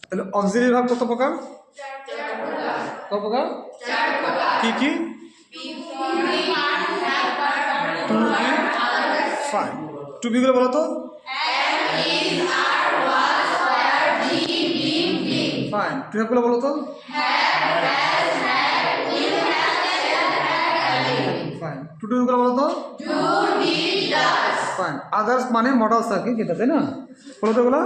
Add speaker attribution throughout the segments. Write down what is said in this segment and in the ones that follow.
Speaker 1: তাহলে auxiliary verb কত প্রকার? কত প্রকার? কি কি? To be, fine. To be গুলো বলো তো। ফাইন। টু হ্যাভ গুলো বলো তো। ফাইন। টু ডু গুলো বলো তো। ফাইন। আদার্স মানে মডেলস আর কি, যেটা, তাই না? বলো তো এগুলো।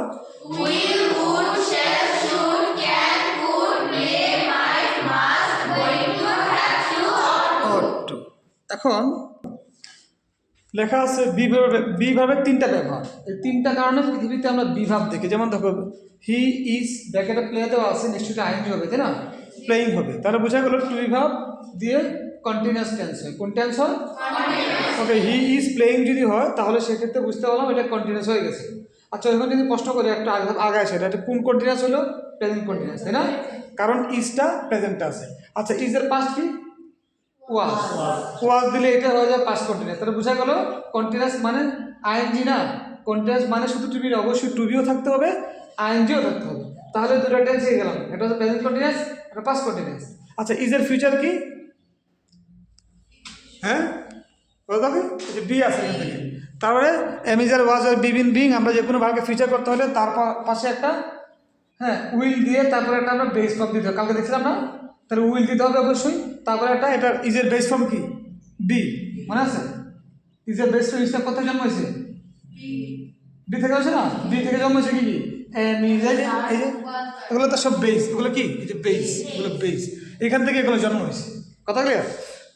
Speaker 1: এখন লেখা আছে বি ভার্বের তিনটা ব্যবহার। এই তিনটা কারণে পৃথিবীতে আমরা বি ভার্ব দেখি। যেমন দেখো, হি ইজ ব্র্যাকেটে প্লে দেওয়া আছে, নিশ্চয়ই আইএনজি হবে, তাই না? প্লেইং হবে। তাহলে বোঝা গেল টু বি ভার্ব দিয়ে কন্টিনিউয়াস টেন্স হয়। কোন টেন্স হয়? ওকে, হি ইজ প্লেইং যদি হয় তাহলে সেক্ষেত্রে বুঝতে পারলাম এটা কন্টিনিউয়াস হয়ে গেছে। আচ্ছা, এখন যদি প্রশ্ন করি একটা আগে আসে, এটা কোন কন্টিনিউয়াস হলো? প্রেজেন্ট কন্টিনিউয়াস, তাই না? কারণ ইজটা প্রেজেন্টে আছে। আচ্ছা, ইজের পাস্ট কি? ওয়াজ। ওয়াজ দিলে এটা হয়ে যায় পাস্ট কন্টিনিউয়াস। তাহলে বোঝা গেল কন্টিনিউয়াস মানে আইএনজি না। কন্টিনিউয়াস মানে শুধু টু বি, অবশ্যই টু বিও থাকতে হবে, আইএনজিও থাকতে হবে। তাহলে দুটো টেন্স হয়ে গেলাম, এটা হচ্ছে প্রেজেন্ট কন্টিনিউয়াস, এটা পাস্ট কন্টিনিউয়াস। আচ্ছা, ইজের ফিউচার কি? হ্যাঁ, বলতো কি? বি আছে এখান থেকে। তারপরে এমিজার ওয়াজ আর বিবিন বিং, আমরা যে কোনো ভাগে ফিচার করতে হলে তার পাশে একটা উইল দিয়ে তারপরে একটা আমরা বেস ফর্ম দিতে হবে। কালকে দেখছিলাম না? তাহলে উইল দিতে হবে অবশ্যই। তারপরে একটা এটা ইজের বেস ফর্ম কি? বি, মনে আছে? ইজের বেস ফর্ম ইজটা কোথায় জন্ম হয়েছে? বি থেকে হয়েছে না? বি থেকে জন্ম হয়েছে কি? এই যে এগুলো তো সব বেস। এগুলো কি? এই যে বেস, এগুলো বেস, এখান থেকে এগুলো জন্ম হয়েছে। কথা ক্লিয়ার?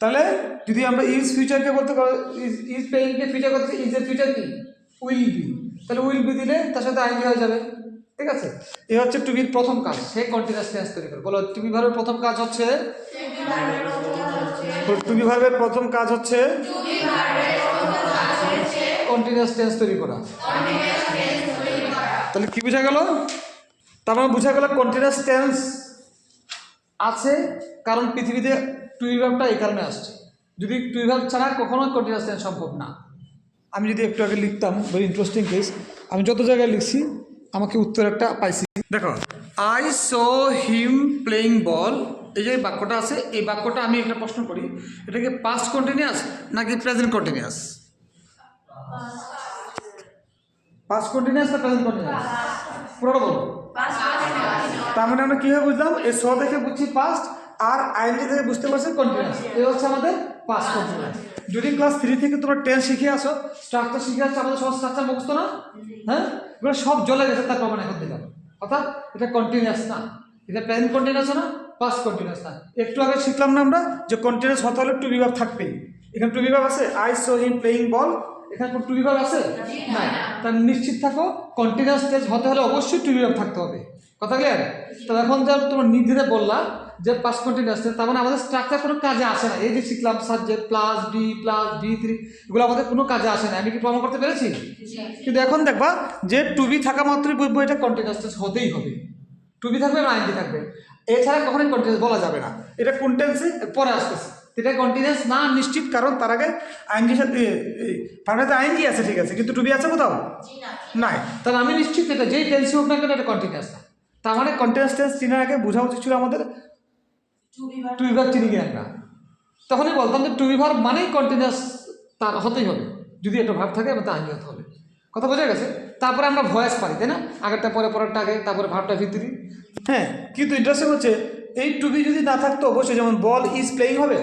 Speaker 1: তাহলে যদি আমরা ইজ ফিউচারকে বলতে ইজ প্লেইংকে ফিউচার করতে, ইজের ফিউচার কি? Will be. তাহলে উইল বি দিলে তার সাথে আইনজি হয়ে যাবে। ঠিক আছে? এই হচ্ছে টু বির প্রথম কাজ, সে কন্টিনিউয়াস টেন্স তৈরি করে। বলো, টু বি ভার্বের প্রথম কাজ হচ্ছে, টু বি ভার্বের প্রথম কাজ হচ্ছে কন্টিনিউয়াস টেন্স তৈরি করা। তাহলে কি বোঝা গেল? তার মানে বোঝা গেল কন্টিনিউয়াস টেন্স আছে কারণ পৃথিবীতে টু বি ভার্বটা এই কারণে আসছে। যদি টু বি ভার্ব ছাড়া কখনোই কন্টিনিউয়াস টেন্স সম্ভব না। আমি যদি একটু আগে লিখতাম, ভেরি ইন্টারেস্টিং কেস, আমি যত জায়গায় লিখছি আমাকে উত্তর একটা পাইছি। দেখো, আই স হিম প্লেইং বল, এই যে বাক্যটা আছে, এই বাক্যটা আমি একটা প্রশ্ন করি, এটা কি পাস্ট কন্টিনিউয়াস নাকি প্রেজেন্ট কন্টিনিউয়াস? পাস্ট কন্টিনিউয়াস না প্রেজেন্ট কন্টিনিউয়াস? পুরোটা বলো। তার মানে আমরা কীভাবে বুঝলাম? এই স দেখে বুঝছি পাস্ট, আর আইএনজি থেকে বুঝতে পারছি কন্টিনিউয়াস। এই হচ্ছে আমাদের পাস্ট কন্টিনিউয়াস। যদি ক্লাস 3 থেকে তোমরা 10 শিখে আসো, স্ট্রাকচার শিখে আসছো, আমাদের সব স্ট্রাকচার মুখস্থ না? হ্যাঁ, এগুলো সব জ্বলে গেছে, তার প্রমাণ এখন দিলাম। অর্থাৎ এটা কন্টিনিউয়াস না, এটা প্রেজেন্ট কন্টিনিউয়াস না, পাস্ট কন্টিনিউয়াস না। একটু আগে শিখলাম না আমরা যে কন্টিনিউয়াস হতে হলে টু বি ভার্ব থাকবেই। এখানে টু বি ভার্ব আছে, আই সো হিম প্লেইং বল, এখানে টু বি ভার্ব আছে না? তার নিশ্চিত থাকো কন্টিনিউয়াস টেন্স হতে হলে অবশ্যই টু বি ভার্ব থাকতে হবে। কথা ক্লিয়ার? তো এখন যা তোমার নির্দ্বিধায় বললা যে পাস্ট কন্টিনিউয়াস, তার মানে আমাদের স্ট্রাকচার কোনো কাজে আসে না। এই যে শিখলাম সাবজেক্ট প্লাস বি3, এগুলো আমাদের কোনো কাজে আসে না। আমি কি প্রমাণ করতে পেরেছি? কিন্তু এখন দেখবা যে টু বি থাকা মাত্রই বুঝবো এটা কন্টিনিউয়াস টেন্স হতেই হবে। টু বি থাকবে, আইএনজি থাকবে, এছাড়া কখনোই কন্টিনিউয়াস বলা যাবে না। এটা কোন টেন্সে পরে আসতেছে, এটা কন্টিনিউয়াস না নিশ্চিত, কারণ তার আগে আইএনজির সাথে ভার্বেতে আইএনজি আছে, ঠিক আছে, কিন্তু টু বি আছে কোথাও নাই। তাহলে আমি নিশ্চিত এটা যেই টেন্সই হোক না কেন এটা কন্টিনিউয়াস না। তার মানে কন্টিনিউয়াস টেন্স চিনার আগে বোঝা উচিত ছিল আমাদের টু বি ভার্ব চিনি কিনা। তখনই বলতাম যে টু বি ভার্ব মানেই কন্টিনিউয়াস তার হতেই হবে, যদি একটা ভার্ব থাকে আমাদের আইনজি হতে হবে। কথা বোঝা গেছে? তারপরে আমরা ভয়েস পারি, তাই না? আগেরটা পরে, পরেরটা আগে, তারপরে ভার্বটা ভিতরি। হ্যাঁ, কিন্তু ইন্টারেস্টিং হচ্ছে এই টু বি যদি না থাকতো অবশ্যই, যেমন বল ইজ প্লেইং হবে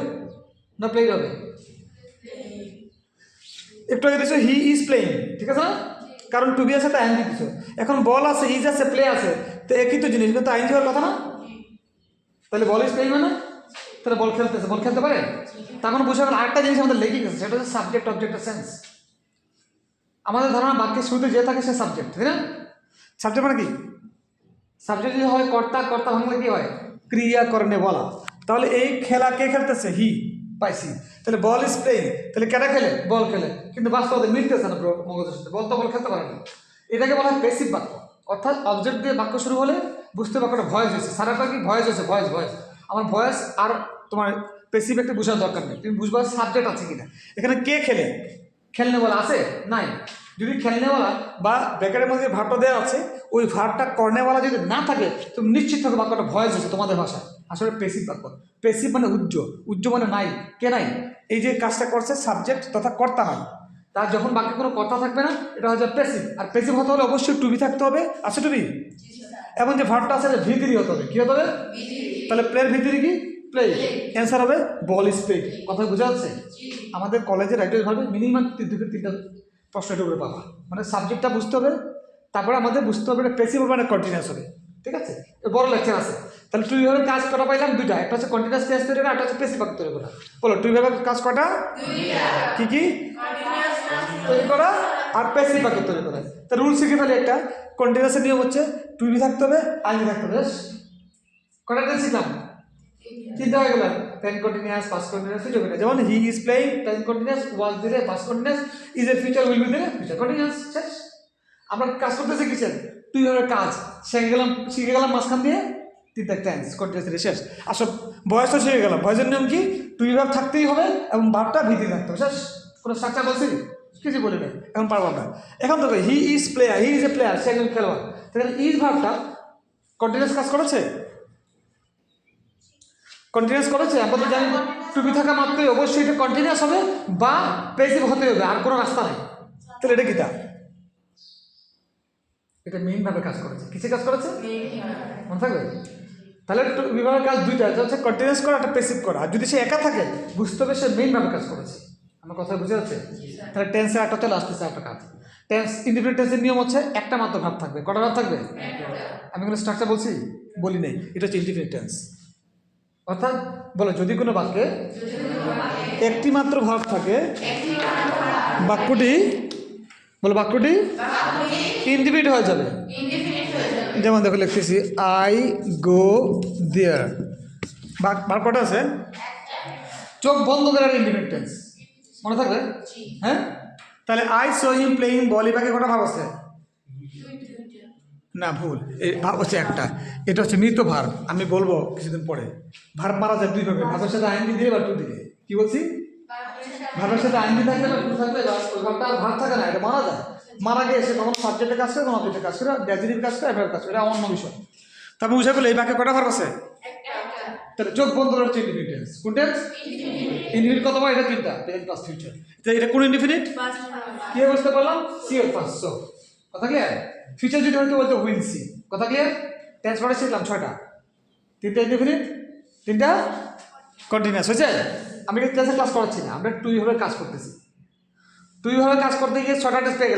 Speaker 1: না প্লেইং হবে? একটু আগে দেখছো হি ইজ প্লেইং, ঠিক আছে না? কারণ টু বি আছে তো আইএনজি কিছু। এখন বল আছে, ইজ আছে, প্লে আছে, তো একই তো জিনিস, কিন্তু আইএনজি হওয়ার কথা না? তাহলে বল ইজ প্লেইং মানে তাহলে বল খেলতেছে, বল খেলতে পারে। তখন বুঝা গেল আরেকটা জিনিস আমাদের লেগে গেছে, সেটা হচ্ছে সাবজেক্ট অবজেক্টের সেন্স। আমাদের ধারণা বাক্যের শুরুতে যে থাকে সে সাবজেক্ট, তাই না? সাবজেক্ট মানে কি? সাবজেক্ট যদি হয় কর্তা, কর্তা ভাঙলে কি হয়? ক্রিয়া করণে বলা। তাহলে এই খেলা কে খেলতেছে? হি, পাইছি। তাহলে বল ইজ প্লেইং, তাহলে কেটা খেলে? বল খেলে। কিন্তু বাস্তবে মিলতেছে না মগজের সাথে, বল তো বল খেলতে পারে না। এটাকে বলা হয় প্যাসিভ বাক্য। অর্থাৎ অবজেক্ট দিয়ে বাক্য শুরু হলে বুঝতে বাক্যটা ভয়েস হয়েছে। সারাটা কি ভয়েস হয়েছে? ভয়েস ভয়েস আমার ভয়েস, আর তোমার প্যাসিভ একটা বোঝার দরকার নেই, তুমি বুঝবা সাবজেক্ট আছে কিনা। এখানে কে খেলে? খেলনে বলা আছে নাই, যদি খেলনেওয়ালা বা ব্র্যাকেটের মধ্যে ভাবটা দেওয়া আছে ওই ভাবটা করনেওয়ালা যদি না থাকে তুমি নিশ্চিত থাকো বাক্যটা ভয়েস আছে তোমাদের ভাষায়। আসলে পেসিভ বাক্য। পেসিভ মানে উজ্জ মানে নাই, কে নাই। এই যে কাজটা করছে সাবজেক্ট তথা কর্তা নাই, তার যখন বাক্যে কোনো কর্তা থাকবে না এটা হচ্ছে পেসিভ। আর পেসিভ হতে হলে অবশ্যই টু বি থাকতে হবে, আছে টু বি, এবং যে ভার্বটা আছে ভিতরি হতে হবে, কি হতে হবে, তাহলে প্লের ভিতরি কি প্লে, অ্যান্সার হবে বল ইজ প্লেড। কথা বোঝা যাচ্ছে? আমাদের কলেজে রাইটার ভাবে মিনিমাম 3 থেকে 3টা প্রশ্ন এর উপরে পাবা, মানে সাবজেক্টটা বুঝতে হবে, তারপরে আমাদের বুঝতে হবে এটা পেসিভ হবে মানে কন্টিনিউয়াস হবে, ঠিক আছে? বড় লেকচার আছে। তাহলে তুই ভাবে কাজ করা পাইলাম দুইটা, একটা হচ্ছে কন্টিনিউয়াস টেন্স তৈরি করা, একটা হচ্ছে পেসিভ বাক্য তৈরি করা। বলো তুই ভাবে কাজ কটা? কি কি তৈরি করা আর পেসিভ বাক্য তৈরি করা। তা রুল শিখে ফেলে একটা, কন্টিনিউয়াসের নিয়ম হচ্ছে টু বি থাকতে হবে, আইনি থাকতে হবে। কটা টেন্স শিখলাম? 3টা হয়ে গেল, present continuous, past continuous, future continuous. যেমন he is playing present continuous, was দিলে পাস্ট কন্টিনিউয়াস, ইজ এর ফিউচার, উইল বি দিলে ফিউচার কন্টিনিউয়াস। শেষ। আমরা কাজ করতে শিখেছেন, তুই হবে কাজ শিখে গেলাম মাঝখান দিয়ে 3টা টেন্স কন্টিনিউয়াস শেষ। আসলে বয়স তো শিখে গেলাম, বয়সের নিয়ম কি, তুই ভাব থাকতেই হবে এবং ভাবটা ভিতরে থাকতে হবে। শেষ। কোনো স্ট্রাকচার বলছি কিছু বলি না, এখন পারবো না। এখন দেখো he is player, he is a player, সে একজন খেলোয়াড়। তাহলে ইজ ভাবটা কন্টিনিউয়াস কাজ করেছে, কন্টিনিউয়াস করেছে। আমরা তো জানি টু বি থাকা মাত্রই অবশ্যই এটা কন্টিনিউয়াস হবে বা পেসিভ হতে হবে, আর কোনো রাস্তা নেই। তাহলে এটা কি তা, এটা মেইন ভাবে কাজ করেছে। কিসে কাজ করেছে মনে থাকবে? তাহলে বিভাগের কাজ দুইটা, একটা হচ্ছে কন্টিনিউয়াস করা, একটা পেসিভ করা। আর যদি সে একা থাকে বুঝতে হবে সে মেইন ভাবে কাজ করেছে। আমার কথা বুঝে যাচ্ছে? তাহলে টেন্সের একটা হচ্ছে লাস্ট একটা কাজ। টেন্স ইনডিফিনিট টেন্সের নিয়ম হচ্ছে একটা মাত্র ভাব থাকবে। কটা ভাব থাকবে? আমি কোনো স্ট্রাকচার বলছি? বলি নাই। এটা হচ্ছে ইনডিফিনিট টেন্স। অর্থাৎ বলো যদি কোনো বাক্যে একটি মাত্র ভাব থাকে বাক্যটি, বলো বাক্যটি ইনডিফিনিট হয়ে যাবে। যেমন দেখো লিখতেছি আই গো দেয়ার, ভাব কটা আছে? চোখ বন্ধ করার ইনডিফিনিট টেন্স, মনে থাকবে? হ্যাঁ। তাহলে আই সো হিম প্লেইং বল, এই বাক্যে কটা ভাব আছে? না, ভুল। এই ভাব হচ্ছে একটা, এটা হচ্ছে মৃত ভার্ব। আমি বলবো কিছুদিন পরে। ভার্ব মারা যায় দুই ভাবে, ভাবের সাথে আইনজি দিয়ে বা টু দিয়ে। কি বলছি? ভাবের সাথে আইনজি থাকলে বা টু থাকলে ভাবটা ভাব থাকে না, এটা মারা যায়। মারা গিয়ে সে তখন সাবজেক্টের কাজ করে, তখন অবজেক্টের কাজ করে, ড্যাজিটিভ কাজ করে, এভাবে কাজ করে, এটা অন্য বিষয়। তারপর বুঝে পেলে এই বাক্যে কটা ভার্ব আছে? তাহলে চোখ বন্ধ করে হচ্ছে ইনডিফিনিট টেন্স। কোন টেন্স? ইনডিফিনিট কত হয়? এটা 3টা, প্রেজেন্ট প্লাস ফিউচার। তাহলে এটা কোন ইনডিফিনিট? কি বুঝতে পারলাম? সি এর ফার্স্ট। সো কথা ক্লিয়ার? ফিউচার যদি হয়তো বলতে উইল সি। কথা ক্লিয়ার? টেন্স পড়ে শিখলাম 6টা, 3টা ইনডিফিনিট, 3টা কন্টিনিউয়াস। হয়েছে? আমি টেন্সের ক্লাস করাচ্ছি না, আমরা টু ভাবে কাজ করতেছি। টু ভাবে কাজ করতে গিয়ে 6টা টেন্স পেয়ে গেলাম।